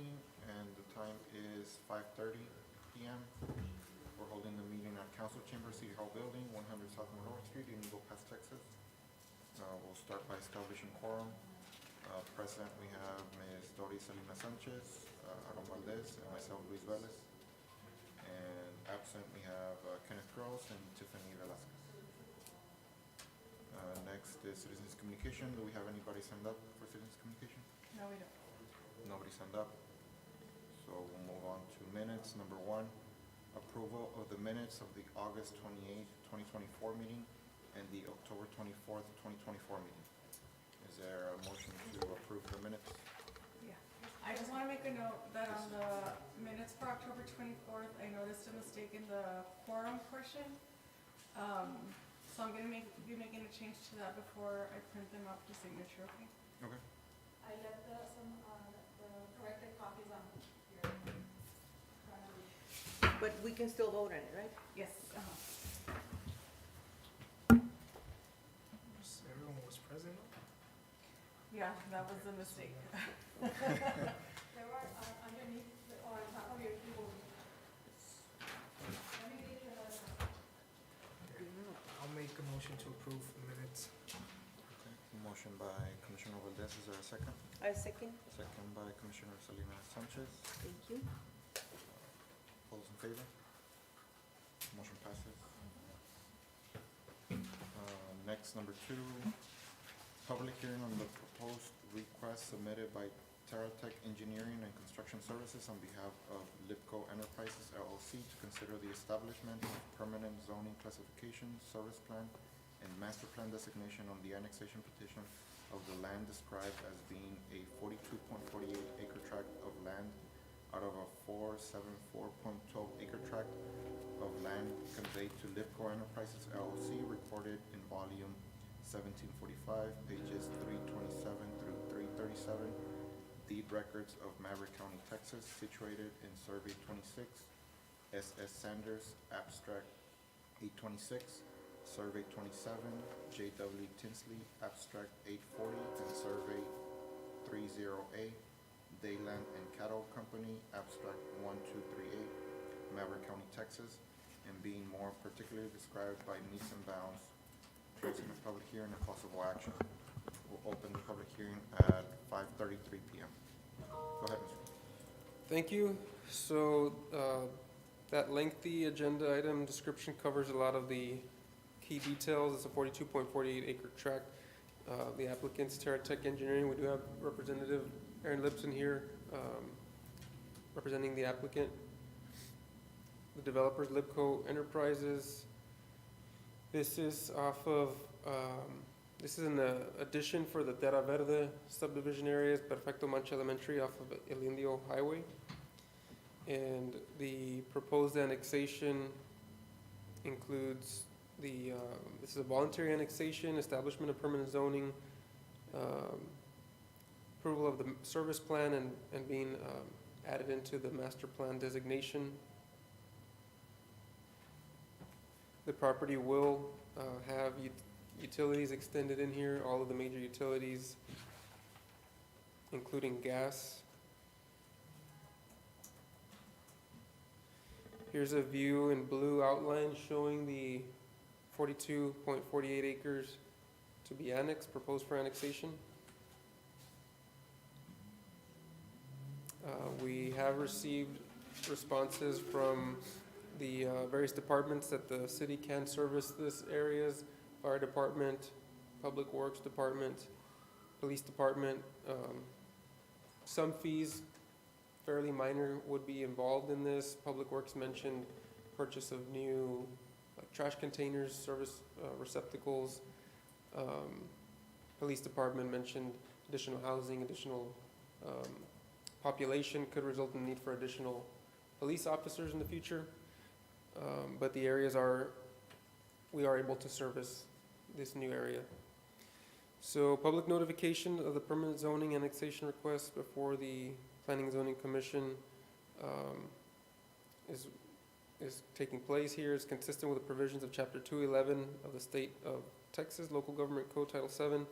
and the time is 5:30 p.m. We're holding the meeting at Council Chamber, City Hall Building, 100 South Monroe Street in Eagle Pass, Texas. We'll start by establishing quorum. Present, we have Ms. Dori Salina Sanchez, Aaron Valdez, and myself, Luis Velez. And absent, we have Kenneth Gross and Tiffany Velasquez. Next is citizens communication. Do we have anybody signed up for citizens communication? No, we don't. Nobody signed up. So we'll move on to minutes. Number one, approval of the minutes of the August 28th, 2024 meeting and the October 24th, 2024 meeting. Is there a motion to approve the minutes? Yeah. I just want to make a note that on the minutes for October 24th, I noticed a mistake in the quorum portion. So I'm going to be making a change to that before I print them out for signature, okay? Okay. I left the corrected copies on your. But we can still vote on it, right? Yes. Everyone was present? Yeah, that was a mistake. There were underneath, or on top of your keyboard. Let me get you another one. I'll make a motion to approve the minutes. Okay. Motion by Commissioner Valdez. Is there a second? I second. Second by Commissioner Salina Sanchez. Thank you. All those in favor? Motion passes. Next, number two, public hearing on the proposed request submitted by TerraTech Engineering and Construction Services on behalf of Lipco Enterprises LLC to consider the establishment of permanent zoning classification, service plan, and master plan designation on the annexation petition of the land described as being a 42.48 acre tract of land out of a 474.12 acre tract of land conveyed to Lipco Enterprises LLC, recorded in volume 1745, pages 327 through 337, deed records of Maverick County, Texas, situated in Survey 26, S.S. Sanders, Abstract 826, Survey 27, J.W. Tinsley, Abstract 840, and Survey 30A, Dayland and Cattle Company, Abstract 1238, Maverick County, Texas, and being more particularly described by metes and bounds, placing a public hearing and possible action. We'll open the public hearing at 5:33 p.m. Go ahead, Mr. Thank you. So that lengthy agenda item description covers a lot of the key details. It's a 42.48 acre tract. The applicant's TerraTech Engineering. We do have Representative Aaron Lipson here representing the applicant. The developers, Lipco Enterprises. This is off of, this is an addition for the Terra Verde subdivision areas, Perfecto Mancha Elementary off of El Indio Highway. And the proposed annexation includes the, this is a voluntary annexation, establishment of permanent zoning, approval of the service plan and being added into the master plan designation. The property will have utilities extended in here, all of the major utilities, including gas. Here's a view in blue outline showing the 42.48 acres to be annexed, proposed for annexation. We have received responses from the various departments that the city can service this areas, fire department, public works department, police department. Some fees, fairly minor, would be involved in this. Public works mentioned purchase of new trash containers, service receptacles. Police department mentioned additional housing, additional population could result in the need for additional police officers in the future. But the areas we are able to service this new area. So public notification of the permanent zoning annexation request before the Planning and Zoning Commission is taking place here. Is consistent with the provisions of Chapter 211 of the State of Texas Local Government Code Title 7.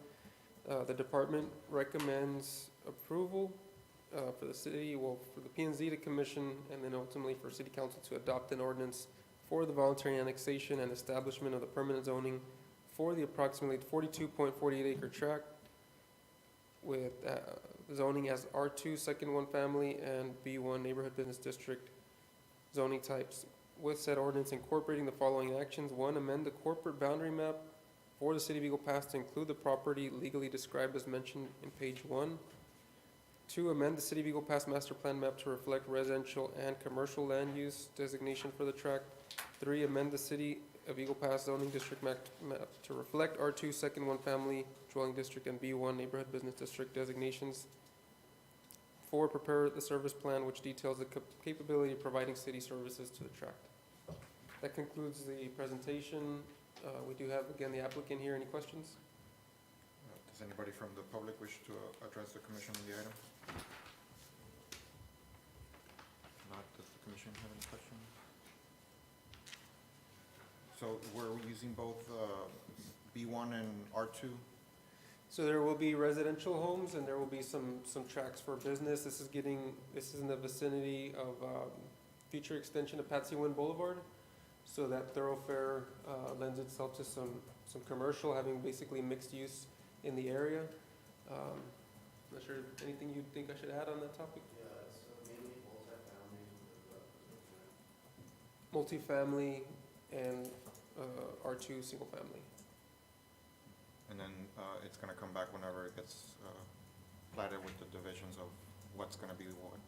The department recommends approval for the city, well, for the P and Z to commission, and then ultimately for city council to adopt an ordinance for the voluntary annexation and establishment of the permanent zoning for the approximately 42.48 acre tract with zoning as R2 second one family and B1 neighborhood business district zoning types, with said ordinance incorporating the following actions. 1, amend the corporate boundary map for the city of Eagle Pass to include the property legally described as mentioned in page 1. 2, amend the city of Eagle Pass master plan map to reflect residential and commercial land use designation for the tract. 3, amend the city of Eagle Pass zoning district map to reflect R2 second one family dwelling district and B1 neighborhood business district designations. 4, prepare the service plan which details the capability of providing city services to the tract. That concludes the presentation. We do have, again, the applicant here. Any questions? Does anybody from the public wish to address the commission on the item? Not, does the commission have any questions? So we're using both B1 and R2? So there will be residential homes and there will be some tracts for business. This is in the vicinity of future extension of Patsy Wynn Boulevard. So that thoroughfare lends itself to some commercial, having basically mixed use in the area. Not sure, anything you think I should add on that topic? Yeah, it's mainly multifamily. Multifamily and R2 single family. And then it's gonna come back whenever it gets platted with the divisions of what's gonna be what.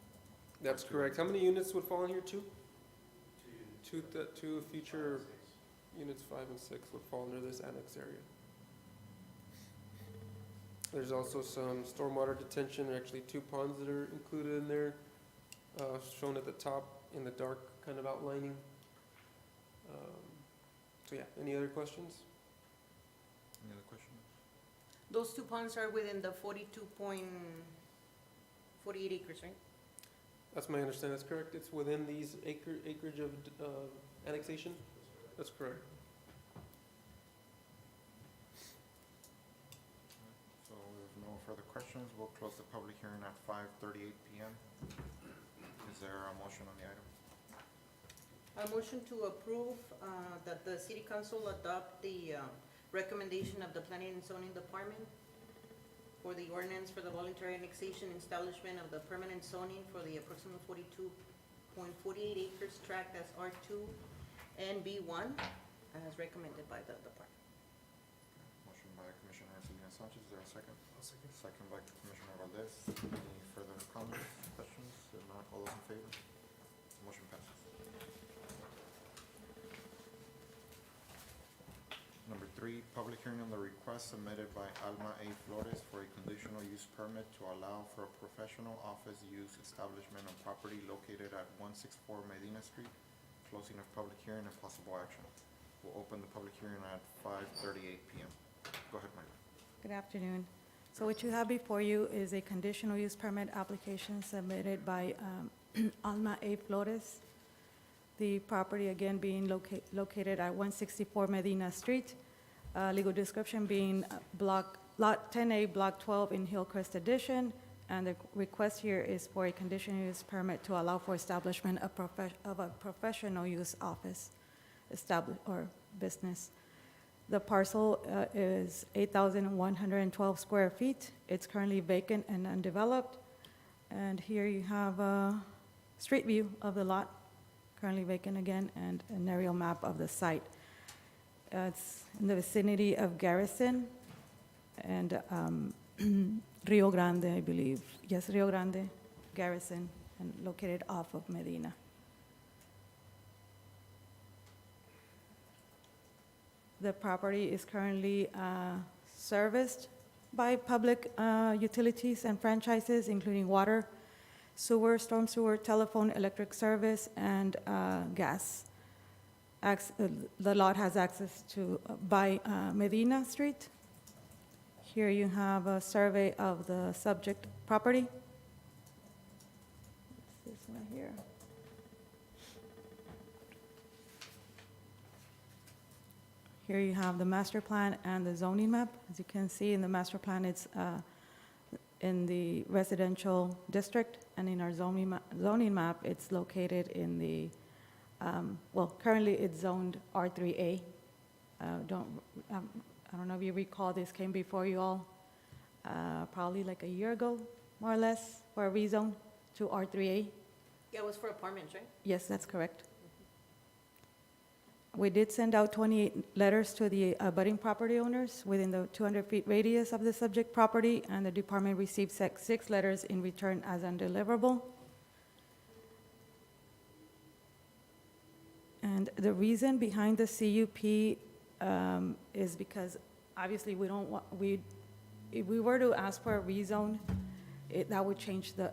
That's correct. How many units would fall in here? 2? Two, Two future 5, 6. units 5 and 6 would fall under this annex area. There's also some stormwater detention, there are actually 2 ponds that are included in there, shown at the top in the dark kind of outlining. So yeah, any other questions? Any other questions? Those 2 ponds are within the 42.48 acres, right? That's my understanding, that's correct. It's within these acreage of annexation? That's correct. So with no further questions, we'll close the public hearing at 5:38 PM. Is there a motion on the item? I motion to approve that the city council adopt the recommendation of the planning and zoning department for the ordinance for the voluntary annexation and establishment of the permanent zoning for the approximate 42.48 acres tract as R2 and B1 as recommended by the department. Motion by Commissioner Salinas Sanchez, is there a second? I'll second. Second by Commissioner Valdez. Any further comments, questions? If not, all those in favor? Motion passes. Number 3, public hearing on the request submitted by Alma A. Flores for a conditional use permit to allow for a professional office use establishment on property located at 164 Medina Street. Closing of public hearing and possible action. We'll open the public hearing at 5:38 PM. Go ahead, Maria. Good afternoon. So what you have before you is a conditional use permit application submitted by Alma A. Flores. The property again being located at 164 Medina Street. Legal description being lot 10A, Block 12 in Hillcrest Edition. And the request here is for a conditional use permit to allow for establishment of a professional use office or business. The parcel is 8,112 square feet. It's currently vacant and undeveloped. And here you have a street view of the lot, currently vacant again, and an aerial map of the site. It's in the vicinity of Garrison and Rio Grande, I believe. Yes, Rio Grande, Garrison, and located off of Medina. The property is currently serviced by public utilities and franchises, including water, sewer, storm sewer, telephone, electric service, and gas. The lot has access to by Medina Street. Here you have a survey of the subject property. This one here. Here you have the master plan and the zoning map. As you can see in the master plan, it's in the residential district, and in our zoning map, it's located in the, well, currently it's zoned R3A. I don't know if you recall, this came before you all probably like a year ago, more or less, for a rezone to R3A. Yeah, it was for apartments, right? Yes, that's correct. We did send out 28 letters to the abutting property owners within the 200-foot radius of the subject property, and the department received 6 letters in return as undeliverable. And the reason behind the CUP is because obviously we don't want, if we were to ask for a rezone, that would change the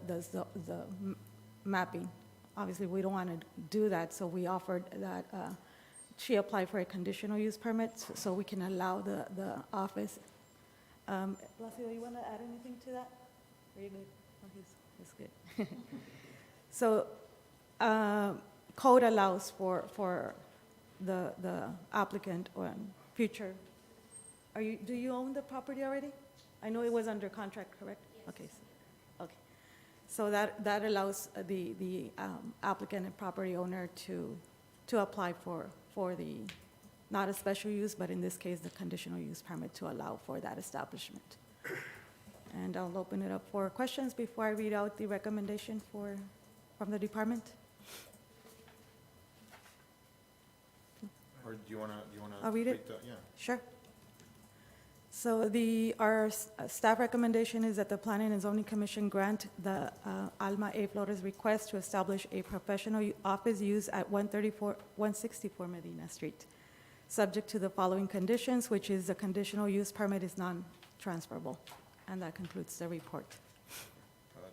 mapping. Obviously, we don't want to do that, so we offered that she applied for a conditional use permit so we can allow the office. Placido, you want to add anything to that? Are you good? Oh, he's good. So code allows for the applicant or future. Do you own the property already? I know it was under contract, correct? Yes. Okay. So that allows the applicant and property owner to apply for the, not a special use, but in this case, the conditional use permit to allow for that establishment. And I'll open it up for questions before I read out the recommendation from the department. Or do you wanna I'll read it. Yeah. Sure. So our staff recommendation is that the Planning and Zoning Commission grant the Alma A. Flores request to establish a professional office use at 164 Medina Street, subject to the following conditions, which is the conditional use permit is non-transferable. And that concludes the report.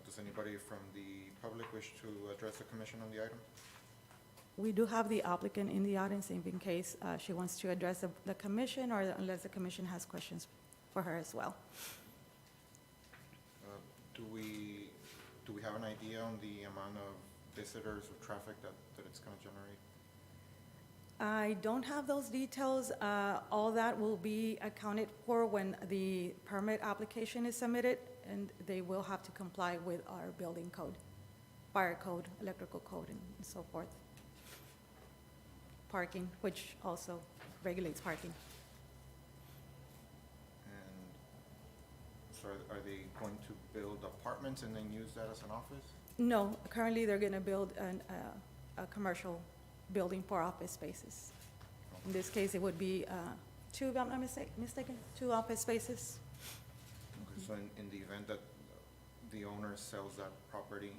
Does anybody from the public wish to address the commission on the item? We do have the applicant in the audience in case she wants to address the commission, or unless the commission has questions for her as well. Do we have an idea on the amount of visitors or traffic that it's going to generate? I don't have those details. All that will be accounted for when the permit application is submitted, and they will have to comply with our building code, fire code, electrical code, and so forth. Parking, which also regulates parking. And so are they going to build apartments and then use that as an office? No, currently they're going to build a commercial building for office spaces. In this case, it would be two, if I'm not mistaken, 2 office spaces. Okay, so in the event that the owner sells that property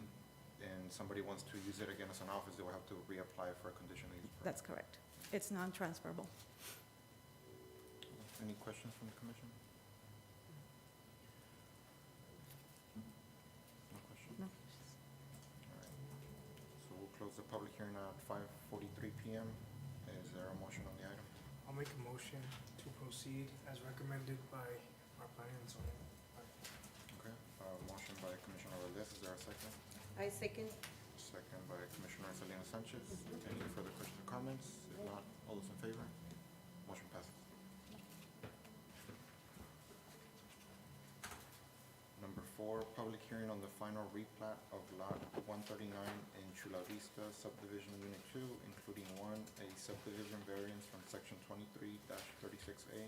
and somebody wants to use it again as an office, they will have to reapply for a conditional use permit? That's correct. It's non-transferable. Any questions from the commission? No questions? No. All right. So we'll close the public hearing at 5:43 PM. Is there a motion on the item? I'll make a motion to proceed as recommended by our planning and zoning. Okay, motion by Commissioner Valdez, is there a second? I second. Second by Commissioner Salinas Sanchez. Any further questions or comments? If not, all those in favor? Motion passes. Number 4, public hearing on the final replat of lot 139 in Chula Vista subdivision unit 2, including 1, a subdivision variance from section 23-36A,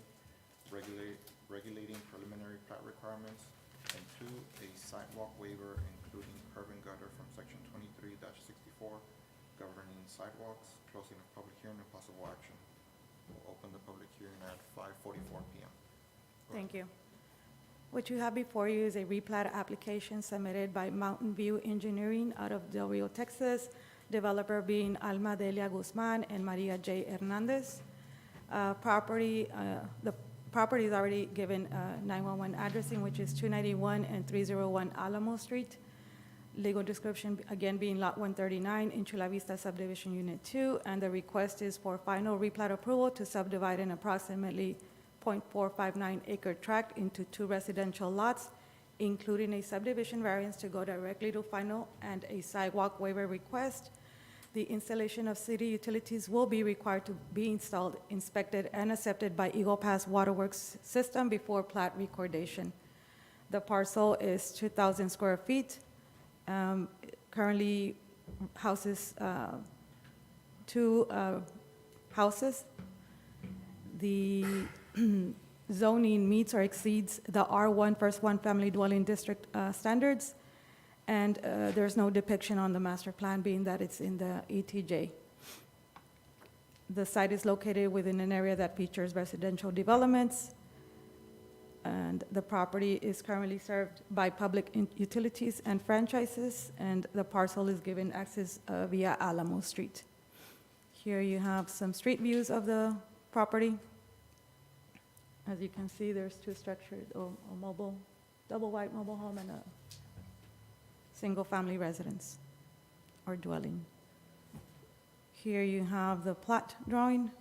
regulating preliminary plat requirements, and 2, a sidewalk waiver including curb and gutter from section 23-64, governing sidewalks. Closing of public hearing and possible action. We'll open the public hearing at 5:44 PM. Thank you. What you have before you is a replat application submitted by Mountain View Engineering out of Del Rio, Texas, developer being Alma Delia Guzman and Maria J. Hernandez. The property is already given 911 addressing, which is 291 and 301 Alamo Street. Legal description, again, being Lot 139 in Chula Vista Subdivision Unit 2, and the request is for final replat approval to subdivide an approximately .459 acre tract into 2 residential lots, including a subdivision variance to go directly to final and a sidewalk waiver request. The installation of city utilities will be required to be installed, inspected, and accepted by Eagle Pass Waterworks System before plat recordation. The parcel is 2,000 square feet. Currently houses two houses. The zoning meets or exceeds the R1 First One Family Dwelling District standards, and there's no depiction on the master plan, being that it's in the ETJ. The site is located within an area that features residential developments, and the property is currently served by public utilities and franchises, and the parcel is given access via Alamo Street. Here you have some street views of the property. As you can see, there's two structures, a mobile, double wide mobile home and a single-family residence or dwelling. Here you have the plat drawing.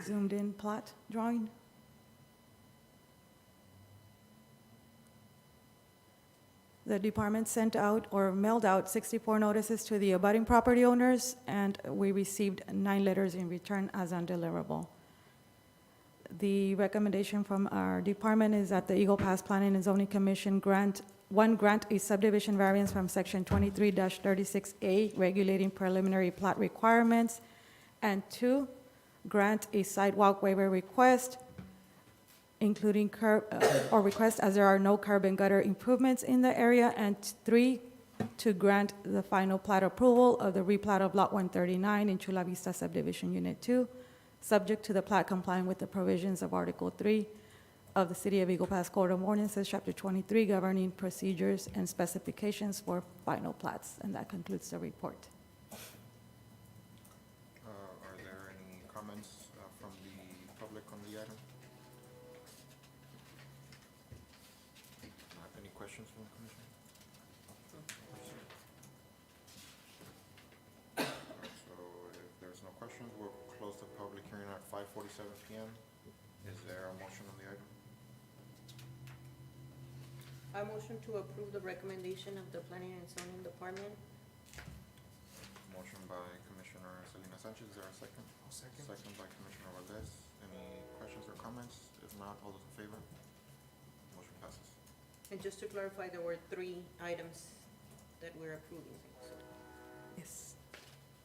Zoomed in plat drawing. The department sent out or mailed out 64 notices to the abutting property owners, and we received 9 letters in return as undeliverable. The recommendation from our department is that the Eagle Pass Planning and Zoning Commission grant a subdivision variance from section 23-36A regulating preliminary plat requirements, and 2, grant a sidewalk waiver request, including curb, or request as there are no curb and gutter improvements in the area, and 3, to grant the final plat approval of the replat of Lot 139 in Chula Vista Subdivision Unit 2, subject to the plat complying with the provisions of Article 3 of the City of Eagle Pass Code of Ordinances, Chapter 23, governing procedures and specifications for final plats. And that concludes the report. Are there any comments from the public on the item? Any questions from the commission? Alright, so if there's no questions, we'll close the public hearing at 5:47 PM. Is there a motion on the item? I motion to approve the recommendation of the Planning and Zoning Department. Motion by Commissioner Selena Sanchez, is there a second? I'll second. Second by Commissioner Valdez. Any questions or comments? If not, all those in favor? Motion passes. And just to clarify, there were 3 items that we're approving, so Yes.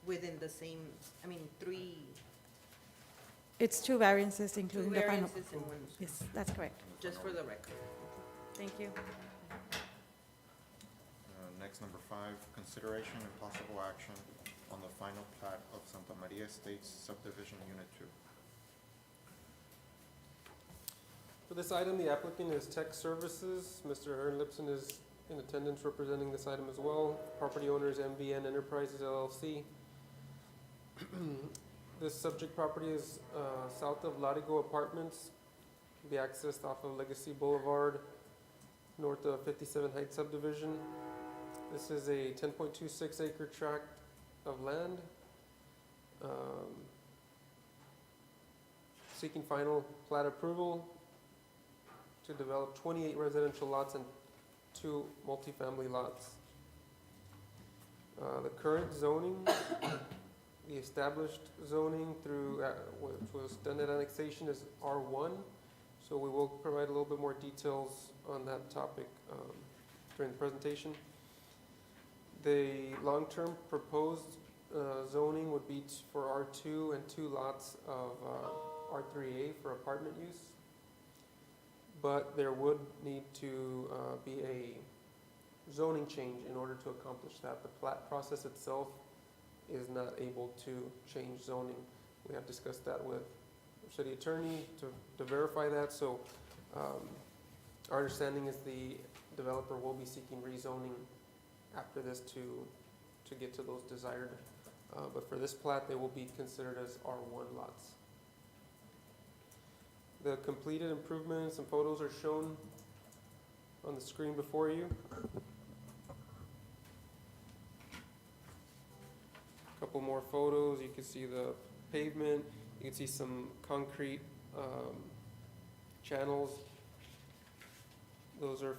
within the same, 3, It's 2 variances, 2 including the final. variances and 1, Yes, that's correct. just for the record. Thank you. Next, number 5, consideration and possible action on the final plat of Santa Maria Estates Subdivision Unit 2. For this item, the applicant is Tech Services. Mr. Aaron Lipson is in attendance representing this item as well. Property owner is MVN Enterprises LLC. This subject property is south of Latigo Apartments. Can be accessed off of Legacy Boulevard, north of 57 Heights subdivision. This is a 10.26 acre tract of land. Seeking final plat approval to develop 28 residential lots and 2 multifamily lots. The current zoning, the established zoning through, which was done at annexation, is R1. So we will provide a little bit more details on that topic during the presentation. The long-term proposed zoning would be for R2 and 2 lots of R3A for apartment use. But there would need to be a zoning change in order to accomplish that. The plat process itself is not able to change zoning. We have discussed that with the city attorney to verify that. So our understanding is the developer will be seeking rezoning after this to get to those desired. But for this plat, they will be considered as R1 lots. The completed improvements and photos are shown on the screen before you. A couple more photos. You can see the pavement. You can see some concrete channels. Those are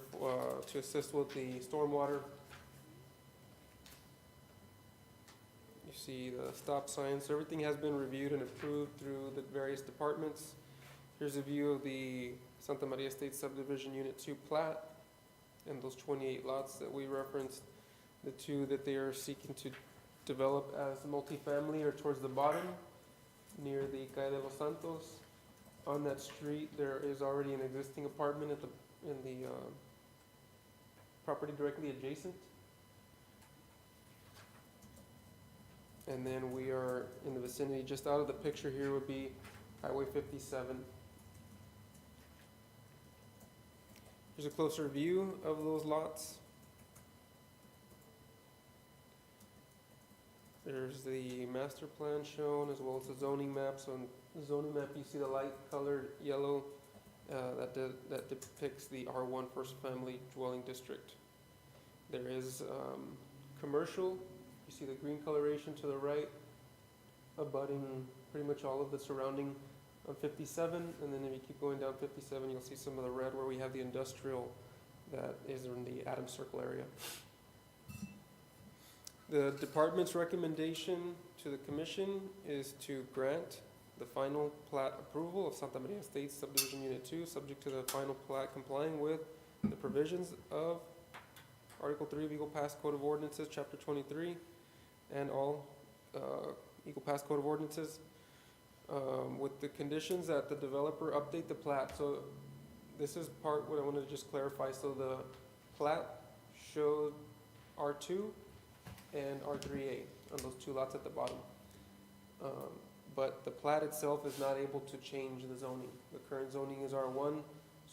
to assist with the stormwater. You see the stop signs. So everything has been reviewed and approved through the various departments. Here's a view of the Santa Maria Estates Subdivision Unit 2 plat and those 28 lots that we referenced. The two that they are seeking to develop as multifamily are towards the bottom, near the Calle de los Santos. On that street, there is already an existing apartment in the property directly adjacent. And then we are in the vicinity, just out of the picture here would be Highway 57. Here's a closer view of those lots. There's the master plan shown, as well as the zoning map. So in the zoning map, you see the light colored yellow that depicts the R1 first family dwelling district. There is commercial. You see the green coloration to the right, abutting pretty much all of the surrounding on 57, and then if you keep going down 57, you'll see some of the red where we have the industrial that is in the Adams Circle area. The department's recommendation to the commission is to grant the final plat approval of Santa Maria Estates Subdivision Unit 2, subject to the final plat complying with the provisions of Article 3 of Eagle Pass Code of Ordinances, Chapter 23, and all Eagle Pass Code of Ordinances, with the conditions that the developer update the plat. So this is part what I wanted to just clarify. So the plat showed R2 and R3A on those two lots at the bottom. But the plat itself is not able to change the zoning. The current zoning is R1,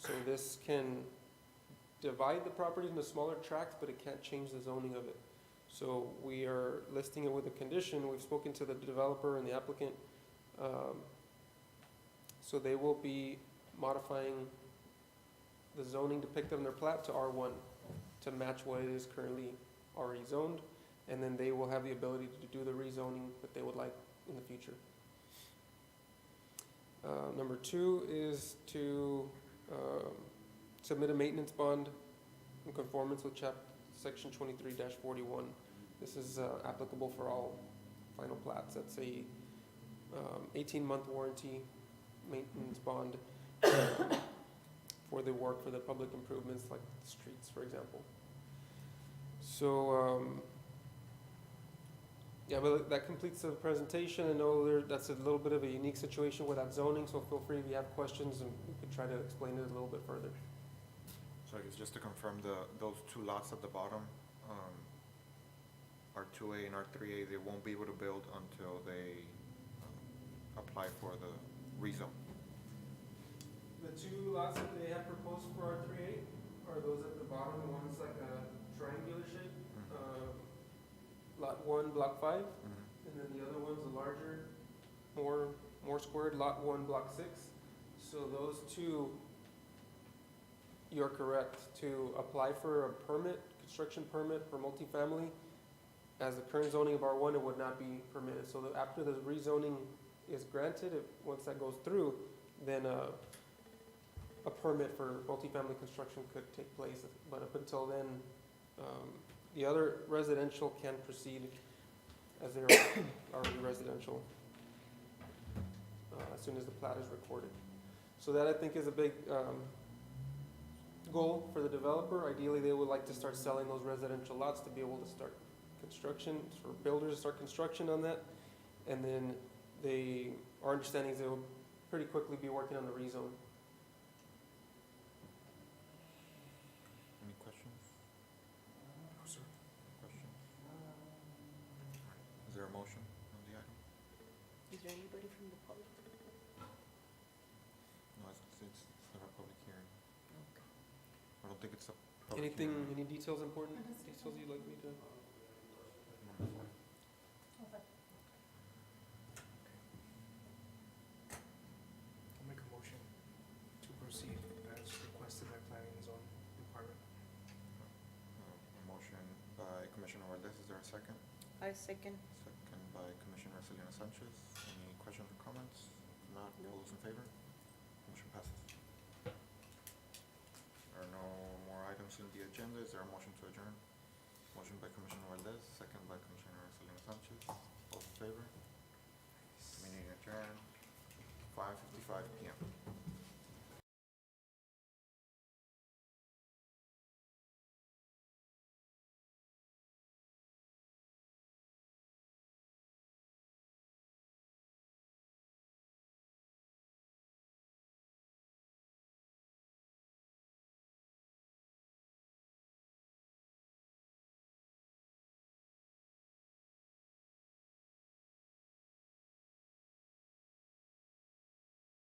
so this can divide the property into smaller tracts, but it can't change the zoning of it. So we are listing it with a condition. We've spoken to the developer and the applicant. So they will be modifying the zoning depicted on their plat to R1 to match what it is currently already zoned. And then they will have the ability to do the rezoning that they would like in the future. Number 2 is to submit a maintenance bond in conformance with Section 23-41. This is applicable for all final plats. That's a 18-month warranty maintenance bond for the work for the public improvements like the streets, for example. So, yeah, but that completes the presentation. I know that's a little bit of a unique situation with that zoning, so feel free if you have questions and we could try to explain it a little bit further. So I guess just to confirm, those two lots at the bottom, R2A and R3A, they won't be able to build until they apply for the rezone. The two lots that they have proposed for R3A are those at the bottom. One's like a triangular shape, Lot 1, Block 5, and then the other one's a larger, more squared, Lot 1, Block 6. So those two, you're correct, to apply for a permit, construction permit for multifamily, as the current zoning of R1, it would not be permitted. So that after the rezoning is granted, once that goes through, then a permit for multifamily construction could take place. But up until then, the other residential can proceed as they are already residential as soon as the plat is recorded. So that I think is a big goal for the developer. Ideally, they would like to start selling those residential lots to be able to start construction, for builders to start construction on that. And then our understanding is they will pretty quickly be working on the rezone. Any questions? No, sir. Questions? Is there a motion on the item? Is there anybody from the public? No, it's not a public hearing. Okay. I don't think it's a public Anything, hearing. any details important? Details you'd like me to? I'll make a motion to proceed as requested by Planning and Zoning Department. A motion by Commissioner Valdez, is there a second? I second. Second by Commissioner Selena Sanchez. Any questions or comments? If not, all those in favor? Motion passes. There are no more items in the agenda. Is there a motion to adjourn? Motion by Commissioner Valdez,